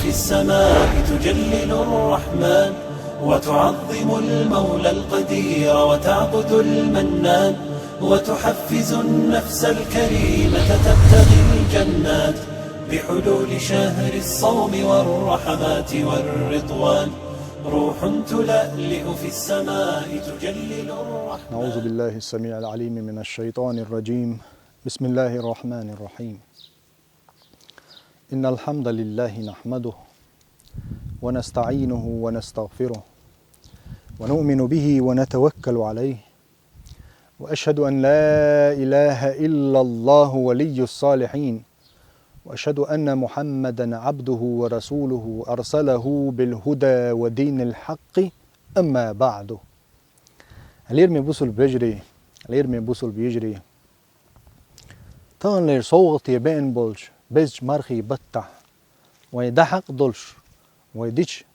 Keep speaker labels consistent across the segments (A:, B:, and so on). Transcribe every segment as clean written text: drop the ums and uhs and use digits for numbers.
A: في السماء تجلل الرحمن وتعظم المولى القدير وتعبد المنان وتحفز النفس الكريمة تبتغي الجنات بحلول شهر الصوم والرحمات والرضوان روح تلألئ في السماء تجلل الرحمن.
B: أعوذ بالله السميع العليم من الشيطان الرجيم. بسم الله الرحمن الرحيم. إن الحمد لله نحمده ونستعينه ونستغفره ونؤمن به ونتوكل عليه وأشهد أن لا إله إلا الله ولي الصالحين وأشهد أن محمدا عبده ورسوله أرسله بالهدى ودين الحق. أما بعد. هليرمي بوسل بيجري هليرمي بوسل بيجري تان لير صوغت يبين بولش بيج مرخي بطح ويدحق دولش ويديش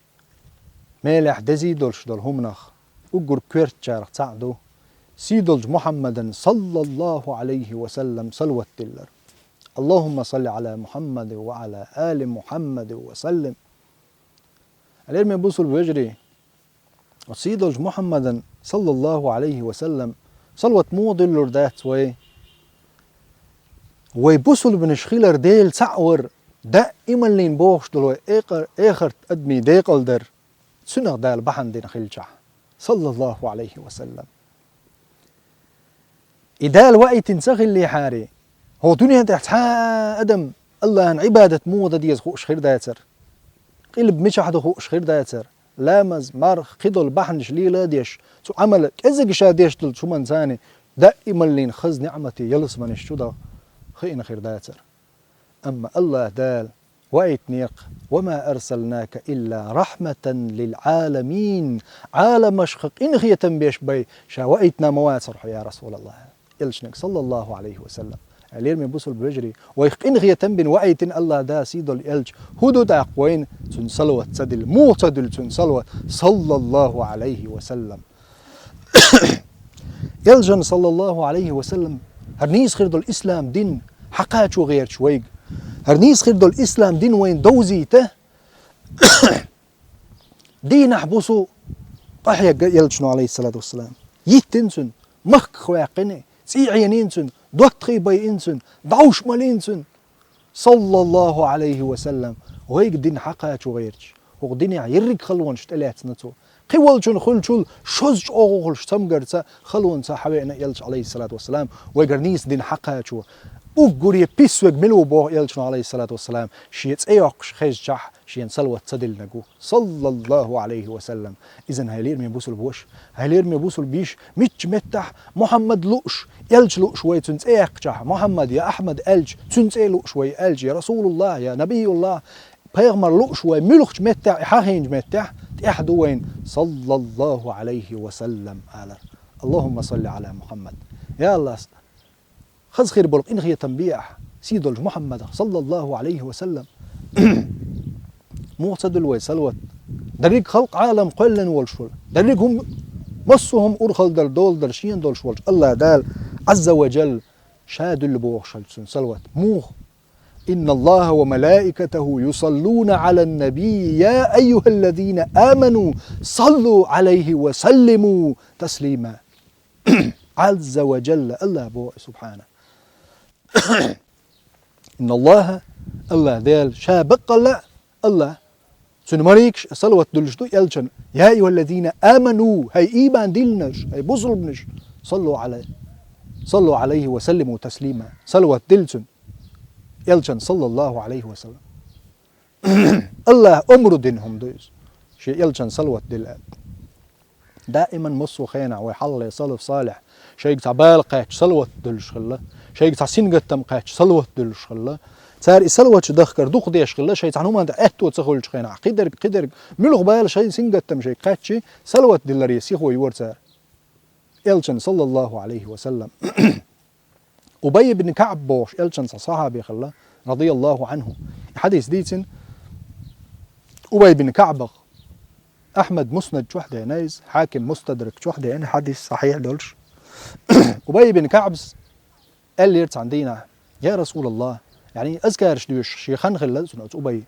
B: مالح دزي دولش دول همنخ أجر كويرت شارخ تعدو سيدولج محمدا صلى الله عليه وسلم صلوة تلر. اللهم صل على محمد وعلى آل محمد وسلم. اليرمي بوسل بيجري وسيدولج محمدا صلى الله عليه وسلم صلوة مو دلر دات ويبوسل بنشخيلر ديل سعور دائما لين بوخش دلو اخر ادمي ديقل در سنغ دال بحن دين خلجح صلى الله عليه وسلم. إدال وقت تنسخ اللي حاري هو دنيا تحت ادم الله عن عبادة مو ديز خوش خير دايتر قلب مش حد خوش خير دايتر لامز مارخ خدل بحنش لي لا ديش سو عمل ازق شاديش دل شو من ثاني دائما لين خز نعمتي يلس من الشدة خينا خير دايتر. أما الله دال وقت نيق وما أرسلناك إلا رحمة للعالمين عالم مشخق إن خي تنبيش بي شا وقتنا مواسر يا رسول الله يلشنك صلى الله عليه وسلم. عليرمي بوسل بيجري ويخ إن خي تنبين وقت الله دا سيدل يلج هدو دا قوين تنسلوة تدل معتدل تنسلوة صلى الله عليه وسلم. يلجن صلى الله عليه وسلم هرنيس خير دول الإسلام دين حقات شو غير شويق هرنيس خير دول الإسلام دين وين دوزيته دين أحبسو أحيا يلجنو عليه الصلاة والسلام يتنسن مخ خواقني سيعينينسن دوت خيبي إنسن دعوش مالينسن صلى الله عليه وسلم وهيك دين حقات شو غيرش هو دين يرق خلونش تلات نتو قولشون خلشول شوز أوغلش تمجرتا خلون صحابينا يلش عليه الصلاة والسلام ويجرنيس دين حقها شو وجوري بيسوق ملو بو يلش عليه الصلاة والسلام شيء أيقش خيج جح شيء سلوة تدل نجو صلى الله عليه وسلم. إذن هيلير من بوسل بوش هيلير من بوسل بيش مش متح محمد لوش يلش لوش شوي تنس أيق جح محمد يا أحمد ألج تنس أي لوش شوي ألج يا رسول الله يا نبي الله بيغمر لوش شوي ملوش متح حاهين متح تحدوين صلى الله عليه وسلم على اللهم صل على محمد. يا الله خذ خير بلق إن هي تنبيع سيدل محمد صلى الله عليه وسلم معتدل ويسلوت دريق خلق عالم قلن والشول دريقهم مصهم أرخل دل دول درشين دول شول الله دال عز وجل شاد البوخشل سلوت موخ إن الله وملائكته يصلون على النبي يا أيها الذين آمنوا صلوا عليه وسلموا تسليما. عز وجل الله بو سبحانه إن الله ذال شابق الله سنمريكش صلوات دلشتو يلشن يا أيها الذين آمنوا هاي إيمان دلنش هاي بصلبنش صلوا عليه وسلموا تسليما صلوات دلشن يلشن صلى الله عليه وسلم. الله أمر دينهم دوز شيء يلشن صلوات دل دائما مصو خينع ويحل صلف صالح شيء تعبال قاتش صلوات دلش خلا شيء تعسين قتم قاتش صلوات دلش خلا صار صلوات دخكر دوق ديش خلا شيء تعنوم عند أهتو تسخولش خينع قدر ملغ بال شيء سين قتم شيء قاتشي صلوات دلري سيخو يور صار يلشن صلى الله عليه وسلم. أبي بن كعب بوش يلشن صحابي خلا رضي الله عنه حديث ديتن أبي بن كعب أحمد مسند شوحدة نايز حاكم مستدرك شوحدة يعني حديث صحيح دولش. أبي بن كعب قال لي عندنا يا رسول الله يعني أذكر شيخان خلال سنة أبي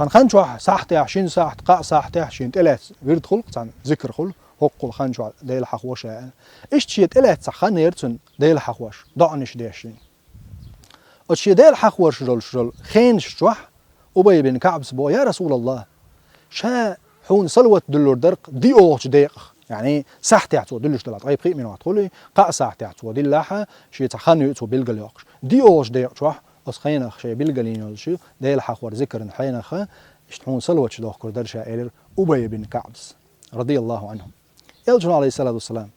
B: تان خنشوا ساحت عشين ساحت قا ساحت عشين تلات ورد خلق تان ذكر خل حق خنشوا ديل حقوش إيش شيء تلات سخن يرتن ديل حقوش ضعنش ديشين أشي ديل حقوش شرول خين شوح أبي بن كعب سبو يا رسول الله شا حون صلوة دلور درق دي أوش ديق يعني ساحت يعتو دلش دلات غيب خيب منو تقولي قا ساحت يعتو دي لاحة شي تخن يعتو بالقليقش دي أوش ديق شوح أسخينخ شيء بالقلين والشيء ديل حقور ذكر حينخ اشتحون صلوة شدوخ كردر شائر أبي بن كعب رضي الله عنهم يلجن عليه الصلاة والسلام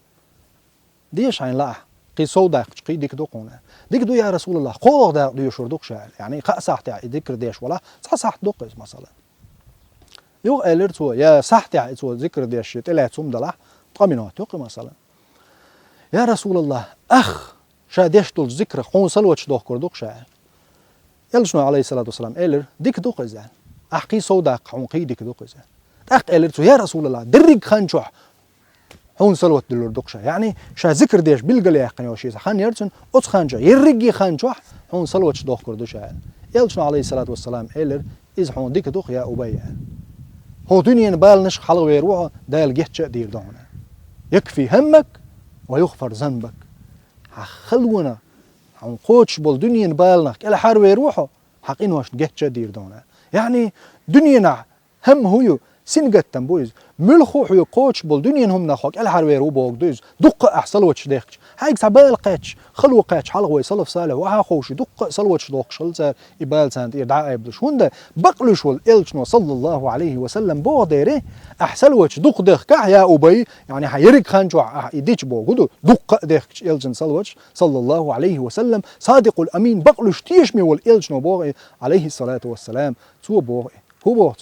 B: ديش عين لا قي صودق قي ديك دوقنا ديك دو يا رسول الله قوغ دا دو يشردوك شاعر يعني قا ساحت ذكر ديش ولا صح دوق مثلا يو قالرتو يا ساحت تو ذكر ديش تلا توم دلا طمنات يق مثلا يا رسول الله أخ شا ديش دول ذكر قون صلوة شدوخ كردوك شاعر يلجن عليه الصلاة والسلام قالر ديك دوق زين أحقي صودق عنقي ديك دوق زين أخ قالرتو يا رسول الله درق خنشوح هون صلوة دلور دقشة يعني شا ذكر ديش بالقلي يقني وشي خان يرتن أت خانجا يرقي خانجوح هون صلوة شدوخ كردوش يعني يلجن عليه الصلاة والسلام إلر إذ هون ديك دوخ يا أبي هو دنيا بال نشخ حلو يروح دايل جهت دير دونه يكفي همك ويغفر ذنبك خلونا هون قوتش بول دنيا بالنك إلى حرب يروحه حقين واش جهت دير دونه يعني دنيا هم هو سنجتم بويز ملخو حيو قوتش بول دنيا هم نخوك الحروير وبوك دوز دق احصل وتش ديخش هايك سبال قاتش خلو قاتش حلوي صلف صالح وها خوش دق صلوتش دوق شلت يبال سانت يدعى ابلش هوندا بقلش والالشنو صلى الله عليه وسلم بو ديره احسل وتش دق ديخ يا ابي يعني حيرك خانجو يديش بو غدو دق ديخش الجن صلوتش صلى الله عليه وسلم صادق الامين بقلش تيشمي والالشنو بو عليه الصلاه والسلام تو بو هو بو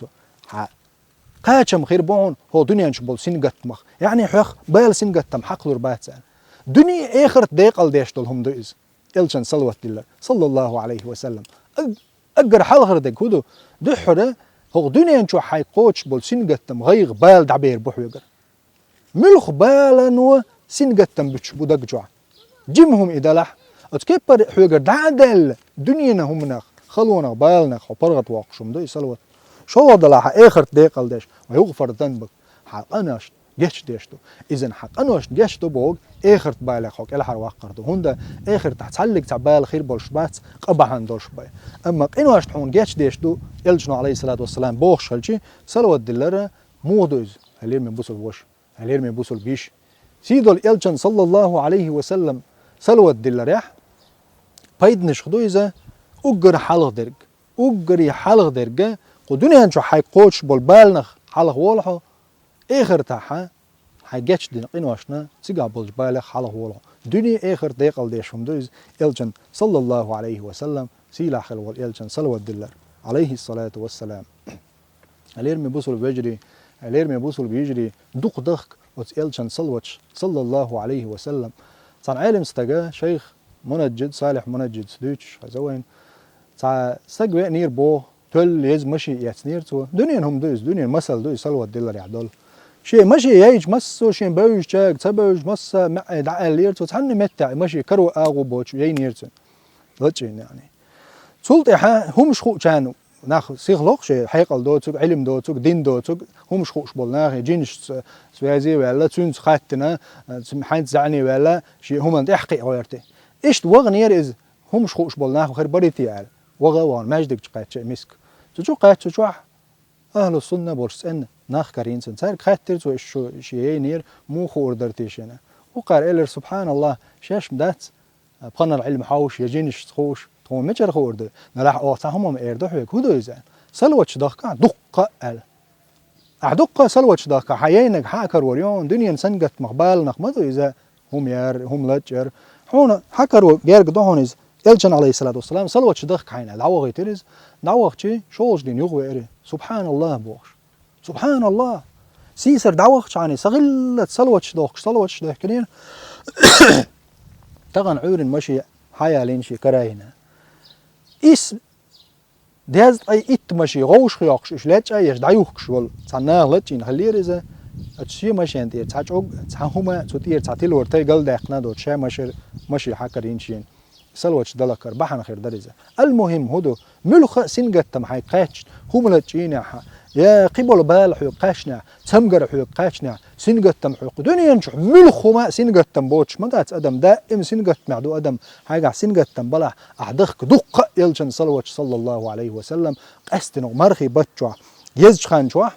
B: قاتشم خير بون هو دنيا نشبول سنجت مخ يعني حخ بال سنجتم حق لور باتسان دنيا آخر ديقل ديش دولهم دوز إلشان صلوات الله صلى الله عليه وسلم أجر حال غير دك هدو دحرة هو دنيا نشو حي قوتش بول سنجتم غير بال دعبير بحوجر ملخ بالانو سنجتم بتش بدك جوع جمهم إذا لح أتكبر حوجر دعدل دنيا هم نخ خلونا بالنا خبرت واقشم دوي صلوات شو ضلها آخر ديقل ديش ويغفر ذنبك حقناش جيش ديشتو إذن حقناش جيشتو بوغ آخر تبالي خوك إلى حرواق قردو هوندا آخر تحتسلق تعبال خير بولشبات قبحان دولش باي أما قنواش تحون جيش ديشتو يلجنو عليه الصلاة والسلام بوغ شلشي صلوات دلرة موضوز هلير من بوصل بوش هلير من بوصل بيش سيدو يلجن صلى الله عليه وسلم صلوات دلرة بايد نشخدو إذا أجر حلق درج أجر حلق درجة ودنيا نشو حي قوتش بالبالنخ حلق والحو آخر تاحا حي جاتش دين قنواشنا تيجا بالبالخ حلق والحو دنيا آخر ديقل ديشهم دوز إلجن صلى الله عليه وسلم سيلا خل والإلجن صلوات دلر عليه الصلاة والسلام اليرمي بوصل بيجري اليرمي بوصل بيجري دوق دخك وإلجن صلواتش صلى الله عليه وسلم صار عالم استجا شيخ منجد صالح منجد سدوتش زوين صار سجوا نير بو تل يز مشي يتنير تو دنيا هم دوز دنيا مثل دوز صلوات دلر يعدل شيء مشي يعيش مسو شيء بوج جاك تبوج مس مع دعاء لير تو تحن متع مشي كرو اغو بوش ينيرتن لجين يعني سلطة هم شخو كانوا ناخ سيخلق شيء حيقل دوتك علم دوتك دين دوتك هم شخوش بولناخ جينش سوازي ولا تونس خاتنا حين زعني ولا شيء هم تحقيق غيرته ايش وغنير از هم شخوش بولناخ خير بريتي على وغوان ماجدك قات مسك تشو قات تشو اهل السنه بولسن ناخ كارين سنسار خاطر تو شيء نير مو خوردرتيشنا وقال إلر سبحان الله شاش مدات بقنا العلم حوش يجينش تخوش تقوم مجر خورد نلاح اوتهم ايردو حيك هدو يزان سلوتش دقه دقه ال اعدقه سلوتش دقه حيينك حاكر وريون دنيا سنقت مقبال نخمدو اذا هم يار هم لجر هون حكر جيرق دهونز يلجن عليه الصلاه والسلام سلوتش دقه حين دعوه غيترز دعوه شي شوج دين يغوي سبحان الله بوش سبحان الله سيسر دعوه يعني سغلت سلوتش دوخ كرين تغن عور مشي حيالين شي كراهنا إس داز أي إت مشي غوش خياقش إيش لاتش أيش دعيوخش وال صنّاه لاتشين خلير إذا أتشي مشي أنتير تحجوج تحهما تطير تعتيل ورتاي قل داقنا دوت شيء مشي حكرين شين سلوش دلكر بحنا خير درزة المهم هدو ملخ سنجتم حي قاتش هم لتجينا يا قبل بال حيو قاشنا تمجر حيو قاشنا سنجتم حيو دنيا نشوف ملخ ما سنجتم بوتش ما قات أدم دائم سنجت معدو أدم حاجة سنجتم بلا أحدخ دق يلجن سلوش صلى الله عليه وسلم قستنو مرخي بتشوا يزج خان شوا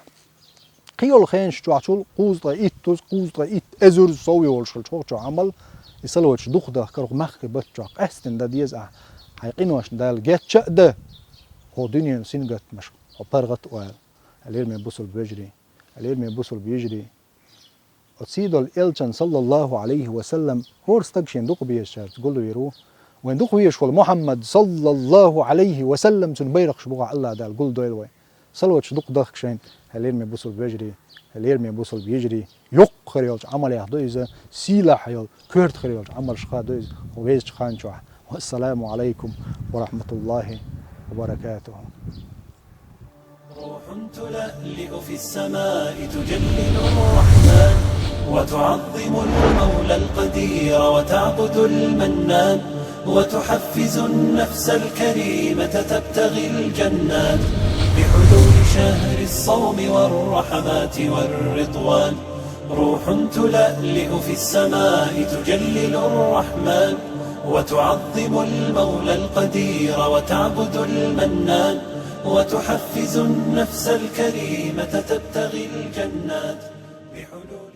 B: قيل خانش شوا شول قوز إت أزور سوي والشل شو عمل يسلوش دخ ده كرو مخي بتشوا قستن ده ديز حيقينوش دال جت شأده هو دنيا سنجت مش هو برغت وال اليرمي بوصل بيجري اليرمي بوصل بيجري وتصيدو الإلشان صلى الله عليه وسلم هو استقشين دق بيشار تقول له يرو وين دق بيشول محمد صلى الله عليه وسلم تنبيرق شبوع الله دال قول دويلوي صلوات دق دخشين اليرمي بوصل بيجري اليرمي بوصل بيجري يق خريولش عمل يهدو إذا سيلاح يول كرت خريولش عمل شخادو إذا وبيش خانشوا والسلام عليكم ورحمة الله وبركاته.
A: روح تلألئ في السماء تجلل الرحمن وتعظم المولى القدير وتعبد المنان وتحفز النفس الكريمة تبتغي الجنات بحلول شهر الصوم والرحمات والرضوان. روح تلألئ في السماء تجلل الرحمن وتعظم المولى القدير وتعبد المنان وتحفز النفس الكريمة تبتغي الجنات بحلول